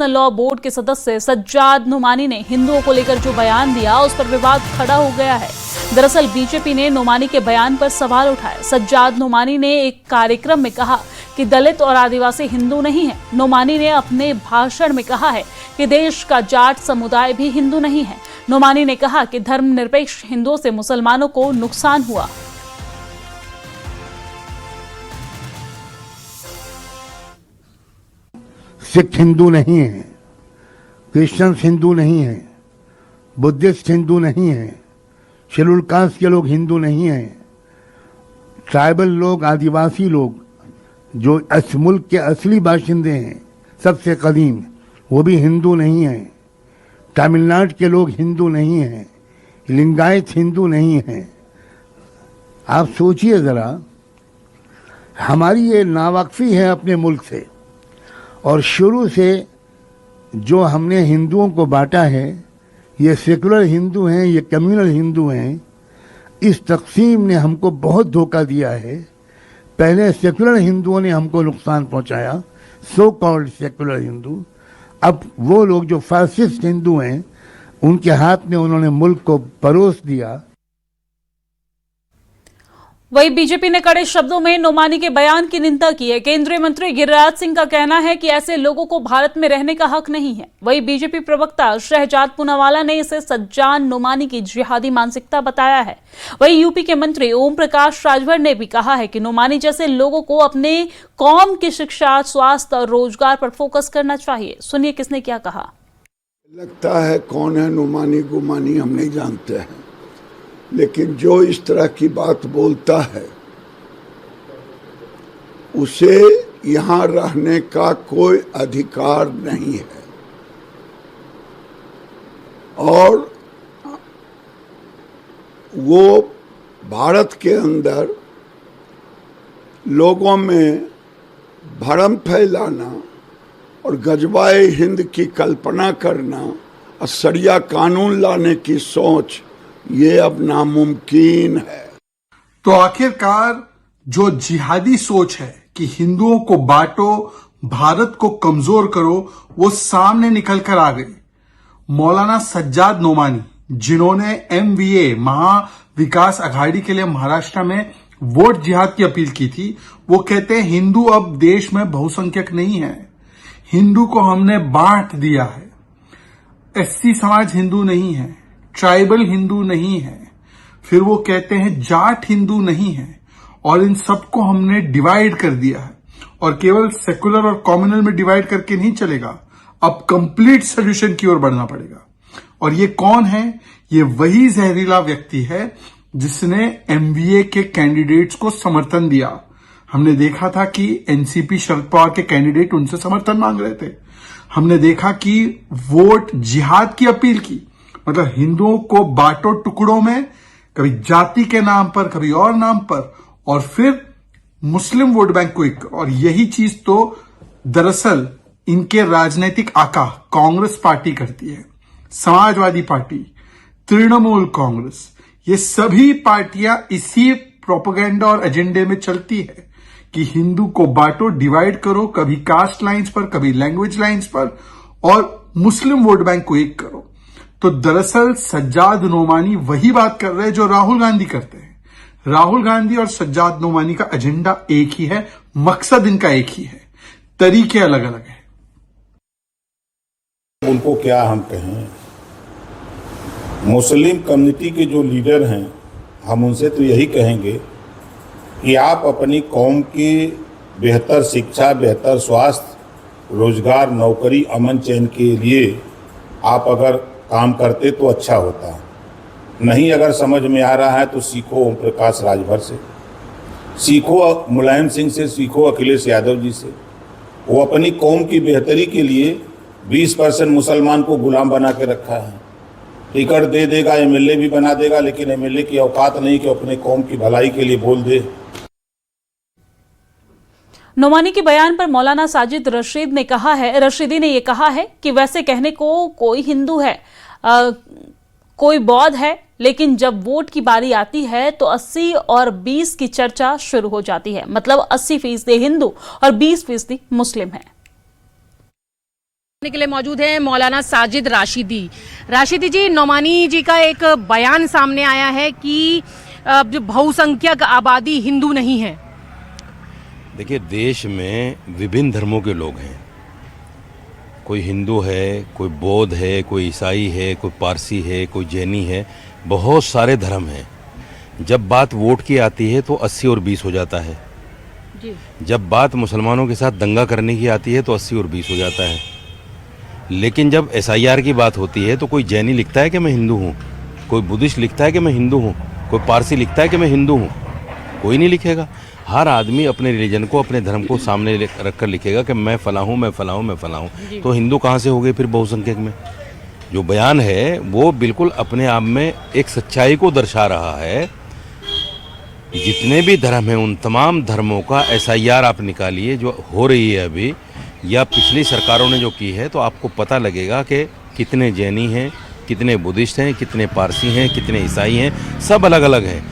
Law board के सदस्य सज्जाद नोमानी ने हिंदुओं को लेकर जो बयान दिया उस पर विवाद खड़ा हो गया है। दरअसल बीजेपी ने नोमानी के बयान पर सवाल उठाए। सज्जाद नोमानी ने एक कार्यक्रम में कहा कि दलित और आदिवासी हिंदू नहीं है। नोमानी ने अपने भाषण में कहा है कि देश का जाट समुदाय भी हिंदू नहीं है। नोमानी ने कहा कि धर्मनिरपेक्ष हिंदुओं से मुसलमानों को नुकसान हुआ। सिख हिंदू नहीं है, क्रिश्चियन हिंदू नहीं है, बुद्धिस्ट हिंदू नहीं है, शेड्यूल कास्ट के लोग हिंदू नहीं हैं, ट्राइबल लोग, आदिवासी लोग जो इस मुल्क के असली बाशिंदे हैं सबसे कदीम, वो भी हिंदू नहीं हैं। तमिलनाडु के लोग हिंदू नहीं हैं, लिंगायत हिंदू नहीं हैं। आप सोचिए जरा, हमारी ये नावाकफी है अपने मुल्क से, और शुरू से जो हमने हिंदुओं को बांटा है, ये सेकुलर हिंदू हैं, ये कम्युनल हिंदू हैं। इस तकसीम ने हमको बहुत धोखा दिया है। पहले सेकुलर हिंदुओं ने हमको नुकसान पहुंचाया, सो कॉल्ड सेकुलर हिंदू। अब वो लोग जो फासिस्ट हिंदू हैं, उनके हाथ में उन्होंने मुल्क को परोस दिया। वहीं बीजेपी ने कड़े शब्दों में नोमानी के बयान की निंदा की है। केंद्रीय मंत्री गिरिराज सिंह का कहना है कि ऐसे लोगों को भारत में रहने का हक नहीं है। वहीं बीजेपी प्रवक्ता शहजाद पूनावाला ने इसे सज्जाद नोमानी की जिहादी मानसिकता बताया है। वहीं यूपी के मंत्री ओम प्रकाश राजभर ने भी कहा है कि नोमानी जैसे लोगों को अपने कौम की शिक्षा, स्वास्थ्य और रोजगार पर फोकस करना चाहिए। सुनिए किसने क्या कहा। लगता है कौन है नोमानी गुमानी हम नहीं जानते हैं, लेकिन जो इस तरह की बात बोलता है उसे यहाँ रहने का कोई अधिकार नहीं है। और वो भारत के अंदर लोगों में भ्रम फैलाना और गजवाए हिंद की कल्पना करना और शरिया कानून लाने की सोच, ये अब नामुमकिन है। तो आखिरकार जो जिहादी सोच है कि हिंदुओं को बांटो, भारत को कमजोर करो, वो सामने निकल कर आ गई। मौलाना सज्जाद नोमानी, जिन्होंने MVA महा विकास अघाड़ी के लिए महाराष्ट्र में वोट जिहाद की अपील की थी, वो कहते हैं हिंदू अब देश में बहुसंख्यक नहीं है, हिंदू को हमने बांट दिया है। SC समाज हिंदू नहीं है, ट्राइबल हिंदू नहीं है, फिर वो कहते हैं जाट हिंदू नहीं है, और इन सबको हमने डिवाइड कर दिया है। और केवल सेकुलर और कम्युनल में डिवाइड करके नहीं चलेगा, अब कंप्लीट सोल्यूशन की ओर बढ़ना पड़ेगा। और ये कौन है? ये वही जहरीला व्यक्ति है जिसने MVA के कैंडिडेट्स को समर्थन दिया। हमने देखा था कि NCP शरद पवार के कैंडिडेट उनसे समर्थन मांग रहे थे। हमने देखा कि वोट जिहाद की अपील की, मतलब हिंदुओं को बांटो टुकड़ों में, कभी जाति के नाम पर, कभी और नाम पर, और फिर मुस्लिम वोट बैंक को एक। और यही चीज तो दरअसल इनके राजनीतिक आका कांग्रेस पार्टी करती है। समाजवादी पार्टी, तृणमूल कांग्रेस, ये सभी पार्टियां इसी प्रोपेगेंडा और एजेंडे में चलती है कि हिंदू को बांटो, डिवाइड करो, कभी कास्ट लाइंस पर, कभी लैंग्वेज लाइंस पर, और मुस्लिम वोट बैंक को एक करो। तो दरअसल सज्जाद नोमानी वही बात कर रहे हैं जो राहुल गांधी करते हैं। राहुल गांधी और सज्जाद नोमानी का एजेंडा एक ही है, मकसद इनका एक ही है, तरीके अलग अलग है। उनको क्या हम कहें, मुस्लिम कम्युनिटी के जो लीडर हैं, हम उनसे तो यही कहेंगे कि आप अपनी कौम की बेहतर शिक्षा, बेहतर स्वास्थ्य, रोजगार, नौकरी, अमन चैन के लिए आप अगर काम करते तो अच्छा होता। नहीं अगर समझ में आ रहा है तो सीखो ओम प्रकाश राजभर से, सीखो मुलायम सिंह से, सीखो अखिलेश यादव जी से। वो अपनी कौम की बेहतरी के लिए 20% मुसलमान को गुलाम बना के रखा है। टिकट दे देगा, MLA भी बना देगा, लेकिन MLA की औकात नहीं कि अपने कौम की भलाई के लिए बोल दे। नोमानी के बयान पर मौलाना साजिद रशीदी ने यह कहा है कि वैसे कहने को कोई हिंदू है, कोई बौद्ध है, लेकिन जब वोट की बारी आती है तो 80 और 20 की चर्चा शुरू हो जाती है। मतलब 80% हिंदू और 20% मुस्लिम है। के लिए मौजूद है मौलाना साजिद राशिदी। राशिदी जी, नोमानी जी का एक बयान सामने आया है कि जो बहुसंख्यक आबादी हिंदू नहीं है। देखिए, देश में विभिन्न धर्मों के लोग हैं। कोई हिंदू है, कोई बौद्ध है, कोई ईसाई है, कोई पारसी है, कोई जैनी है, बहुत सारे धर्म हैं। जब बात वोट की आती है तो 80 और 20 हो जाता है जी। जब बात मुसलमानों के साथ दंगा करने की आती है तो 80 और 20 हो जाता है। लेकिन जब SIR की बात होती है तो कोई जैनी लिखता है कि मैं हिंदू हूँ, कोई बुद्धिस्ट लिखता है कि मैं हिंदू हूँ, कोई पारसी लिखता है कि मैं हिंदू हूँ, कोई नहीं लिखेगा। हर आदमी अपने रिलीजन को, अपने धर्म को सामने रखकर लिखेगा कि मैं फला हूँ, मैं फला हूँ, मैं फला हूँ। तो हिंदू कहाँ से हो गए फिर बहुसंख्यक में? जो बयान है वो बिल्कुल अपने आप में एक सच्चाई को दर्शा रहा है। जितने भी धर्म हैं उन तमाम धर्मों का SIR आप निकालिए जो हो रही है अभी, या पिछली सरकारों ने जो की है, तो आपको पता लगेगा कि कितने जैनी हैं, कितने बुद्धिस्ट हैं, कितने पारसी हैं, कितने ईसाई हैं, सब अलग अलग हैं।